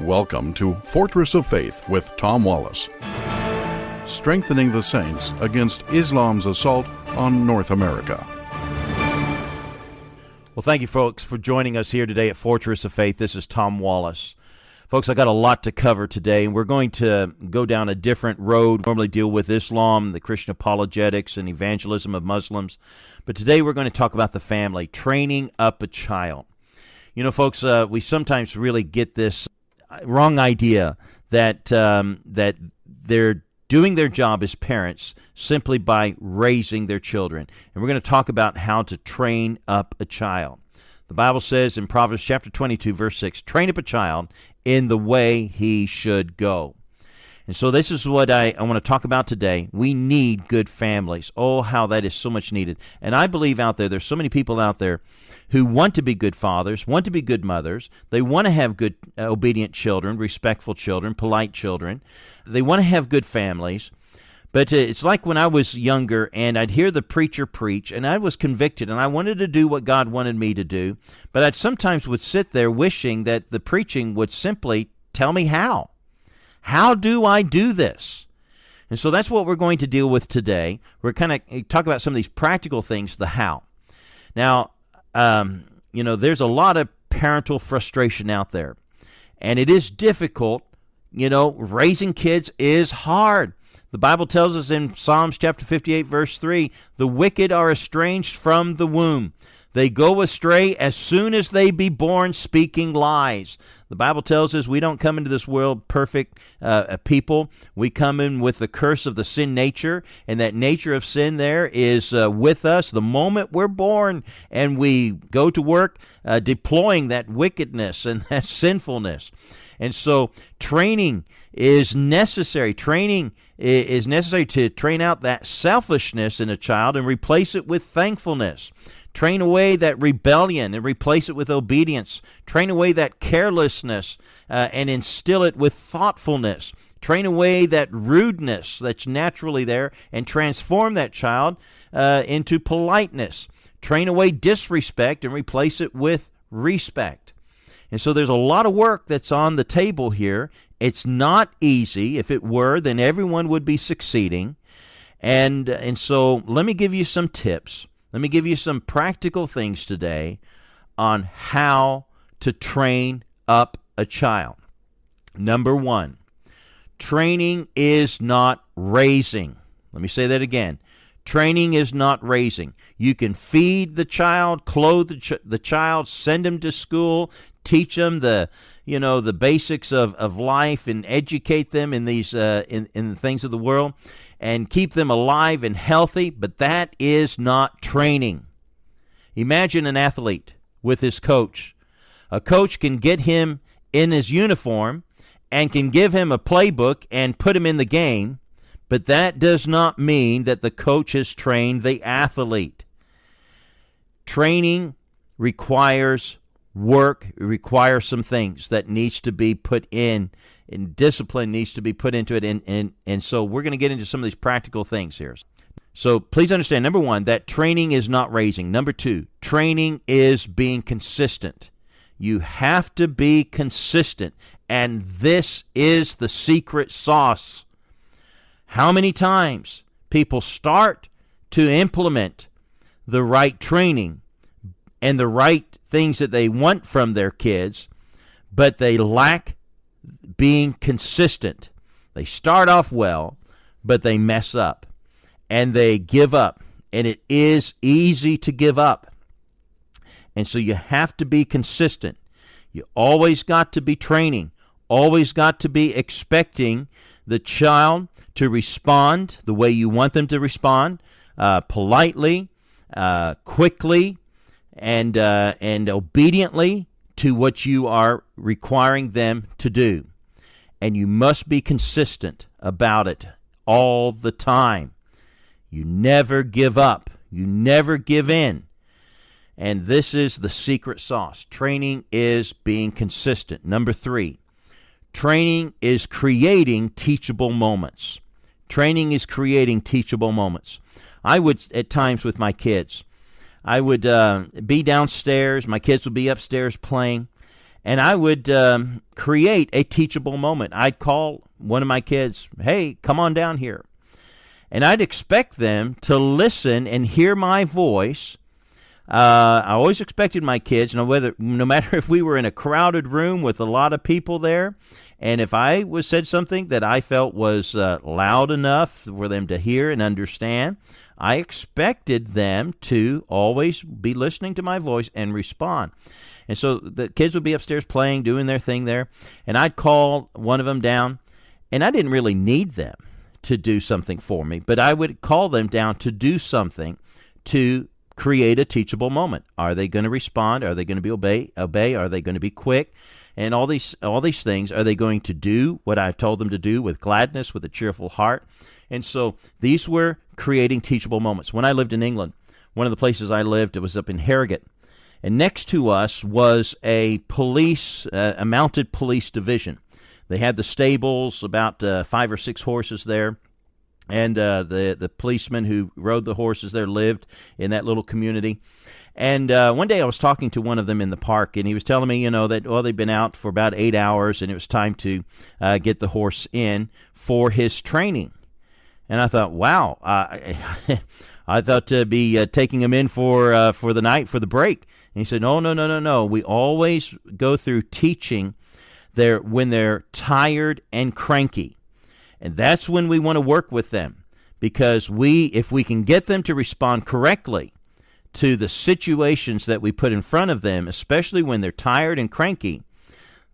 Welcome to Fortress of Faith with Tom Wallace. Strengthening the saints against Islam's assault on North America. Well, thank you, folks, for joining us here today at Fortress of Faith. This is Tom Wallace. Folks, I got a lot to cover today, and we're going to go down a different road. We normally deal with Islam, the Christian apologetics, and evangelism of Muslims. But today we're going to talk about the family, training up a child. You know, folks, we sometimes really get this wrong idea that that they're doing their job as parents simply by raising their children. And we're going to talk about how to train up a child. The Bible says in Proverbs chapter 22, verse 6, train up a child in the way he should go. And so this is what I want to talk about today. We need good families. Oh, how that is so much needed. And I believe there's so many people out there who want to be good fathers, want to be good mothers. They want to have good, obedient children, respectful children, polite children. They want to have good families. But it's like when I was younger and I'd hear the preacher preach and I was convicted and I wanted to do what God wanted me to do. But I sometimes would sit there wishing that the preaching would simply tell me how. How do I do this? And so that's what we're going to deal with today. We're kind of talk about some of these practical things, the how. Now, there's a lot of parental frustration out there. And it is difficult. Raising kids is hard. The Bible tells us in Psalms chapter 58, verse 3, the wicked are estranged from the womb. They go astray as soon as they be born, speaking lies. The Bible tells us we don't come into this world perfect people. We come in with the curse of the sin nature, and that nature of sin there is with us the moment we're born, and we go to work deploying that wickedness and that sinfulness. And so training is necessary. Training is necessary to train out that selfishness in a child and replace it with thankfulness. Train away that rebellion and replace it with obedience. Train away that carelessness and instill it with thoughtfulness. Train away that rudeness that's naturally there and transform that child into politeness. Train away disrespect and replace it with respect. And so there's a lot of work that's on the table here. It's not easy. If it were, then everyone would be succeeding. And so let me give you some tips. Let me give you some practical things today on how to train up a child. Number one, training is not raising. Let me say that again. Training is not raising. You can feed the child, clothe the child, send them to school, teach them the basics of life and educate them in these in the things of the world and keep them alive and healthy, but that is not training. Imagine an athlete with his coach. A coach can get him in his uniform and can give him a playbook and put him in the game, but that does not mean that the coach has trained the athlete. Training requires work. It requires some things that needs to be put in, and discipline needs to be put into it. And so we're going to get into some of these practical things here. So please understand, number one, that training is not raising. Number two, training is being consistent. You have to be consistent, and this is the secret sauce. How many times people start to implement the right training and the right things that they want from their kids, but they lack being consistent. They start off well, but they mess up and they give up. And it is easy to give up. And so you have to be consistent. You always got to be training, always got to be expecting the child to respond the way you want them to respond, politely, quickly, and obediently to what you are requiring them to do. And you must be consistent about it all the time. You never give up. You never give in. And this is the secret sauce. Training is being consistent. Number three, training is creating teachable moments. Training is creating teachable moments. I would, at times with my kids, I would be downstairs. My kids would be upstairs playing. and I would create a teachable moment. I'd call one of my kids, "Hey, come on down here." And I'd expect them to listen and hear my voice. I always expected my kids, no matter if we were in a crowded room with a lot of people there, and if I said something that I felt was loud enough for them to hear and understand, I expected them to always be listening to my voice and respond. And so the kids would be upstairs playing, doing their thing there, and I'd call one of them down, and I didn't really need them to do something for me, but I would call them down to do something to create a teachable moment. Are they going to respond? Are they going to be obey? Are they going to be quick? And all these things, are they going to do what I've told them to do with gladness, with a cheerful heart? And so these were creating teachable moments. When I lived in England, one of the places I lived, it was up in Harrogate. And next to us was a mounted police division. They had the stables, about 5 or 6 horses there. And the policeman who rode the horses there lived in that little community. And one day I was talking to one of them in the park, and he was telling me, that, they'd been out for about 8 hours, and it was time to get the horse in for his training. And I thought, wow, I thought to be taking him in for the night, for the break. And he said, no. We always go through teaching when they're tired and cranky. And that's when we want to work with them, because if we can get them to respond correctly to the situations that we put in front of them, especially when they're tired and cranky,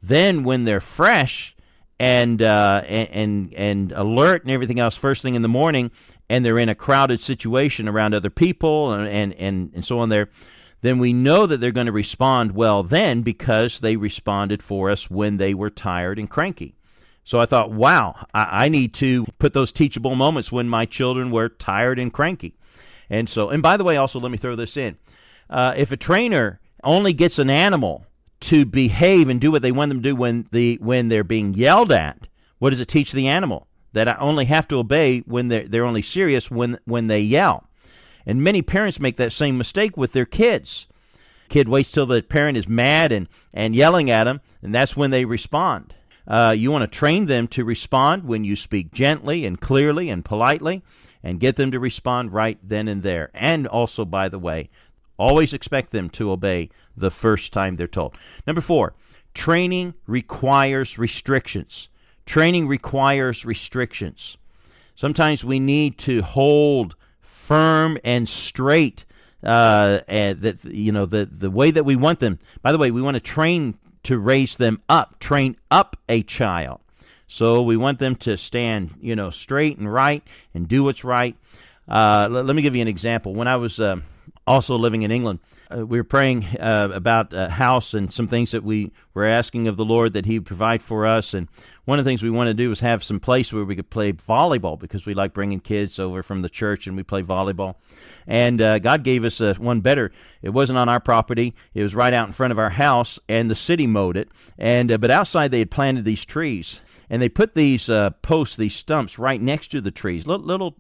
then when they're fresh and alert and everything else first thing in the morning, and they're in a crowded situation around other people and so on there, then we know that they're going to respond well then, because they responded for us when they were tired and cranky. So I thought, wow, I need to put those teachable moments when my children were tired and cranky. And by the way, also let me throw this in. If a trainer only gets an animal to behave and do what they want them to do when they're being yelled at, what does it teach the animal? That I only have to obey when they're only serious when they yell. And many parents make that same mistake with their kids. Kid waits till the parent is mad and yelling at them, and that's when they respond. You want to train them to respond when you speak gently and clearly and politely, and get them to respond right then and there. And also, by the way, always expect them to obey the first time they're told. Number 4, training requires restrictions. Training requires restrictions. Sometimes we need to hold firm and straight the way that we want them. By the way, we want to train to raise them up, train up a child. So we want them to stand, straight and right and do what's right. Let me give you an example. When I was also living in England, we were praying about a house and some things that we were asking of the Lord that He would provide for us. And one of the things we wanted to do was have some place where we could play volleyball, because we like bringing kids over from the church and we play volleyball. And God gave us one better. It wasn't on our property. It was right out in front of our house, and the city mowed it. And but outside they had planted these trees. And they put these posts, these stumps, right next to the trees, little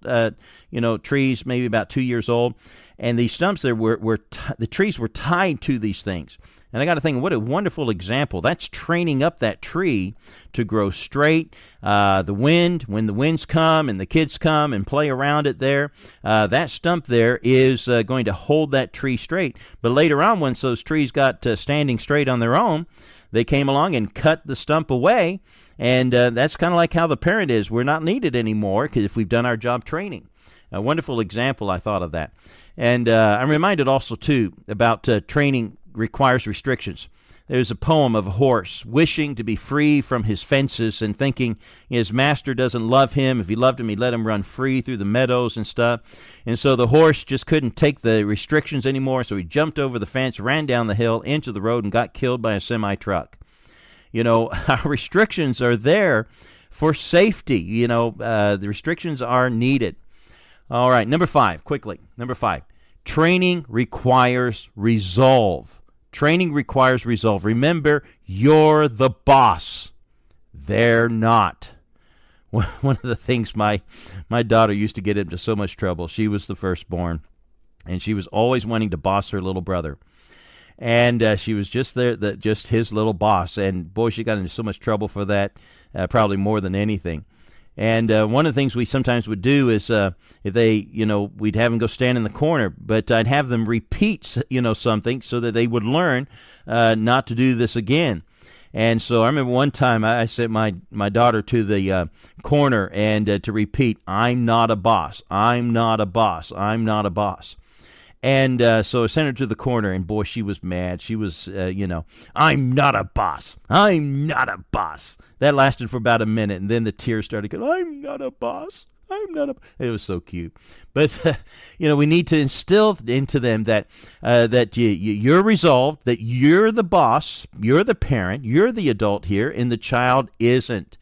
trees, maybe about 2 years old. And these stumps there the trees were tied to these things. And I got to think, what a wonderful example. That's training up that tree to grow straight. When the winds come and the kids come and play around it there, that stump there is going to hold that tree straight. But later on, once those trees got standing straight on their own, they came along and cut the stump away. And that's kind of like how the parent is. We're not needed anymore if we've done our job training. A wonderful example, I thought of that. And I'm reminded also, too, about training requires restrictions. There's a poem of a horse wishing to be free from his fences and thinking his master doesn't love him. If he loved him, he'd let him run free through the meadows and stuff. And so the horse just couldn't take the restrictions anymore, so he jumped over the fence, ran down the hill into the road, and got killed by a semi-truck. Our restrictions are there for safety. The restrictions are needed. All right, number 5, quickly. Number 5, training requires resolve. Training requires resolve. Remember, you're the boss. They're not. One of the things my daughter used to get into so much trouble. She was the firstborn, and she was always wanting to boss her little brother. And she was just there, just his little boss. And boy, she got into so much trouble for that, probably more than anything. And one of the things we sometimes would do is if they, we'd have them go stand in the corner, but I'd have them repeat, something so that they would learn not to do this again. And so I remember one time I sent my daughter to the corner and to repeat, "I'm not a boss. I'm not a boss. I'm not a boss." And so I sent her to the corner, and boy, she was mad. She was, "I'm not a boss. I'm not a boss." That lasted for about a minute, and then the tears started going, "I'm not a boss. I'm not a..." It was so cute. But, we need to instill into them that you're resolved, that you're the boss, you're the parent, you're the adult here, and the child isn't.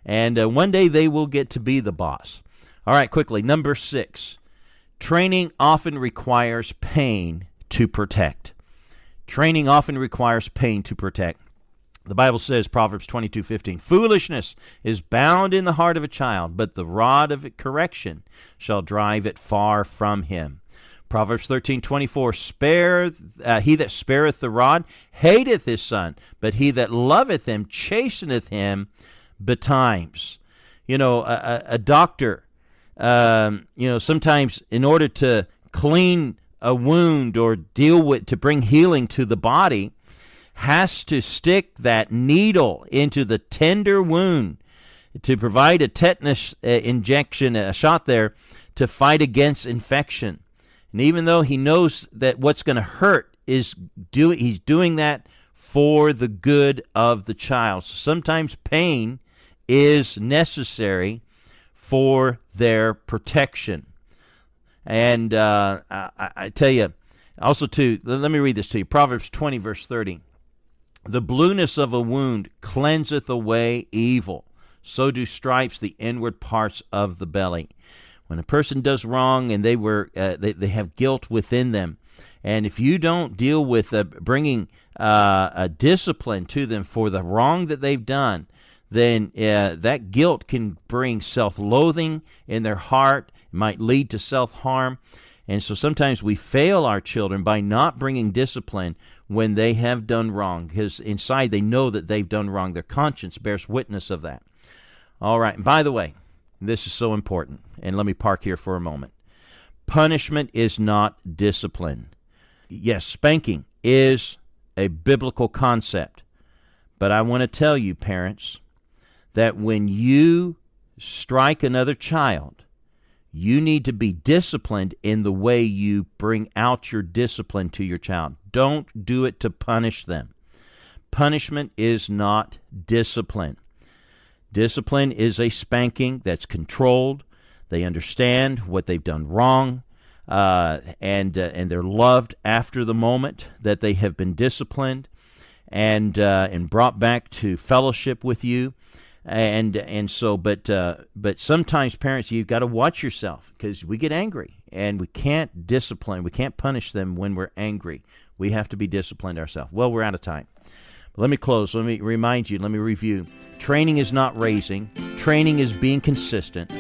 And one day they will get to be the boss. All right, quickly, number 6. Training often requires pain to protect. Training often requires pain to protect. The Bible says, Proverbs 22:15, "Foolishness is bound in the heart of a child, but the rod of correction shall drive it far from him." Proverbs 13:24, "He that spareth the rod hateth his son, but he that loveth him chasteneth him betimes." A doctor, sometimes in order to clean a wound or to bring healing to the body, has to stick that needle into the tender wound to provide a tetanus injection, a shot there, to fight against infection. And even though he knows that what's going to hurt he's doing that for the good of the child. So sometimes pain is necessary for their protection. And I tell you, also too, let me read this to you. Proverbs 20, verse 30. "The blueness of a wound cleanseth away evil, so do stripes the inward parts of the belly." When a person does wrong and they have guilt within them, and if you don't deal with bringing a discipline to them for the wrong that they've done, then that guilt can bring self-loathing in their heart. It might lead to self-harm. And so sometimes we fail our children by not bringing discipline when they have done wrong, because inside they know that they've done wrong. Their conscience bears witness of that. All right. And by the way, this is so important, and let me park here for a moment. Punishment is not discipline. Yes, spanking is a biblical concept, but I want to tell you, parents, that when you strike another child, you need to be disciplined in the way you bring out your discipline to your child. Don't do it to punish them. Punishment is not discipline. Discipline is a spanking that's controlled. They understand what they've done wrong, and they're loved after the moment that they have been disciplined and brought back to fellowship with you. But sometimes parents, you've got to watch yourself, because we get angry and we can't discipline. We can't punish them when we're angry. We have to be disciplined ourselves. Well, we're out of time. But let me close. Let me remind you. Let me review. Training is not raising. Training is being consistent.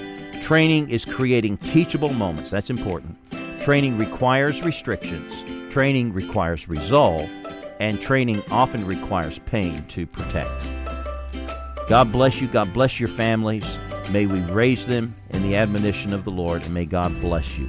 Training is creating teachable moments. That's important. Training requires restrictions. Training requires resolve. And training often requires pain to protect. God bless you. God bless your families. May we raise them in the admonition of the Lord, and may God bless you.